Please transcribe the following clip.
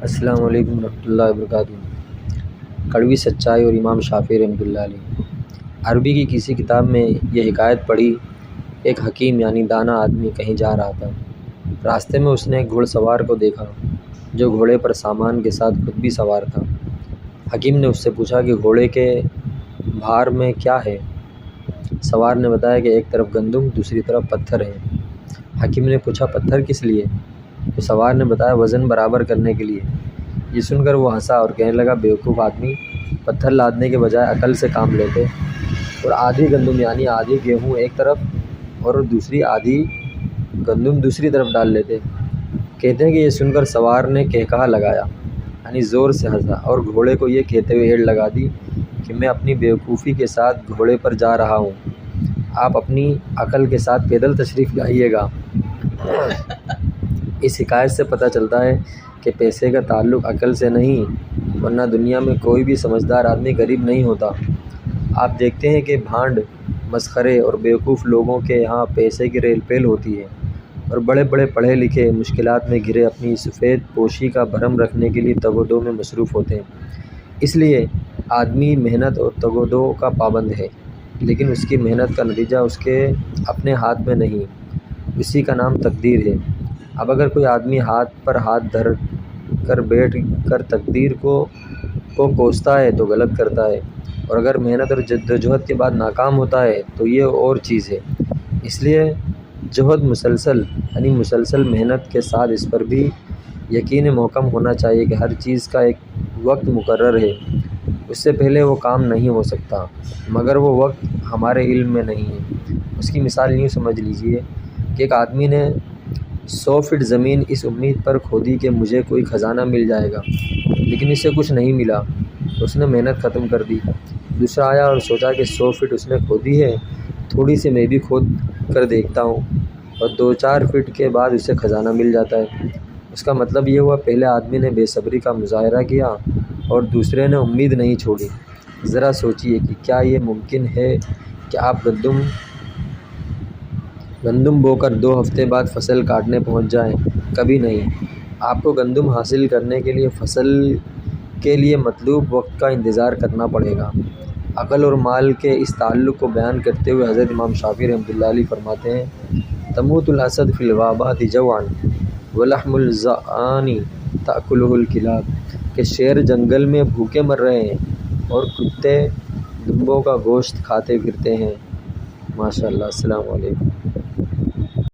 السلام علیکم ورحمۃ اللہ وبرکاتہ۔ کڑوی سچائی اور امام شافعی رحمۃ اللہ علیہ۔ عربی کی کسی کتاب میں یہ حکایت پڑھی، ایک حکیم یعنی دانا آدمی کہیں جا رہا تھا۔ راستے میں اس نے ایک گھوڑ سوار کو دیکھا جو گھوڑے پر سامان کے ساتھ خود بھی سوار تھا۔ حکیم نے اس سے پوچھا کہ گھوڑے کے بھار میں کیا ہے؟ سوار نے بتایا کہ ایک طرف گندم، دوسری طرف پتھر ہے۔ حکیم نے پوچھا پتھر کس لیے؟ تو سوار نے بتایا وزن برابر کرنے کے لیے۔ یہ سن کر وہ ہنسا اور کہنے لگا بیوقوف آدمی، پتھر لادنے کے بجائے عقل سے کام لیتے اور آدھی گندم یعنی آدھی گیہوں ایک طرف اور دوسری آدھی گندم دوسری طرف ڈال لیتے۔ کہتے ہیں کہ یہ سن کر سوار نے کہکہا لگایا یعنی زور سے ہنسا اور گھوڑے کو یہ کہتے ہوئے ایڑ لگا دی کہ میں اپنی بیوقوفی کے ساتھ گھوڑے پر جا رہا ہوں، آپ اپنی عقل کے ساتھ پیدل تشریف لائیے گا۔ اس حکایت سے پتہ چلتا ہے کہ پیسے کا تعلق عقل سے نہیں، ورنہ دنیا میں کوئی بھی سمجھدار آدمی غریب نہیں ہوتا۔ آپ دیکھتے ہیں کہ بھانڈ، مسخرے اور بیوقوف لوگوں کے یہاں پیسے کی ریل پیل ہوتی ہے، اور بڑے بڑے پڑھے لکھے مشکلات میں گھرے اپنی سفید پوشی کا بھرم رکھنے کے لیے تگ و دو میں مصروف ہوتے ہیں۔ اس لیے آدمی محنت اور تگ و دو کا پابند ہے، لیکن اس کی محنت کا نتیجہ اس کے اپنے ہاتھ میں نہیں، اسی کا نام تقدیر ہے۔ اب اگر کوئی آدمی ہاتھ پر ہاتھ دھر کر بیٹھ کر تقدیر کو کوستا ہے تو غلط کرتا ہے، اور اگر محنت اور جدوجہد کے بعد ناکام ہوتا ہے تو یہ اور چیز ہے۔ اس لیے جہد مسلسل محنت کے ساتھ اس پر بھی یقین محکم ہونا چاہیے کہ ہر چیز کا ایک وقت مقرر ہے، اس سے پہلے وہ کام نہیں ہو سکتا، مگر وہ وقت ہمارے علم میں نہیں ہے۔ اس کی مثال یوں سمجھ لیجئے کہ ایک آدمی نے 100 فٹ زمین اس امید پر کھودی کہ مجھے کوئی خزانہ مل جائے گا، لیکن اسے کچھ نہیں ملا تو اس نے محنت ختم کر دی۔ دوسرا آیا اور سوچا کہ 100 فٹ اس نے کھودی ہے، تھوڑی سی میں بھی کھود کر دیکھتا ہوں، اور 2-4 فٹ کے بعد اسے خزانہ مل جاتا ہے۔ اس کا مطلب یہ ہوا پہلے آدمی نے بے صبری کا مظاہرہ کیا اور دوسرے نے امید نہیں چھوڑی۔ ذرا سوچئے کہ کیا یہ ممکن ہے کہ آپ گندم بو کر 2 ہفتے بعد فصل کاٹنے پہنچ جائیں؟ کبھی نہیں۔ آپ کو گندم حاصل کرنے کے لیے فصل کے لیے مطلوب وقت کا انتظار کرنا پڑے گا۔ عقل اور مال کے اس تعلق کو بیان کرتے ہوئے حضرت امام شافعی رحمۃ اللہ علیہ فرماتے ہیں تموت الاسد فی الغابات جوعا ولحم الظآن تأکلہ الکلاب، کہ شیر جنگل میں بھوکے مر رہے ہیں اور کتے دمبوں کا گوشت کھاتے پھرتے ہیں۔ ماشاء اللہ۔ السلام علیکم۔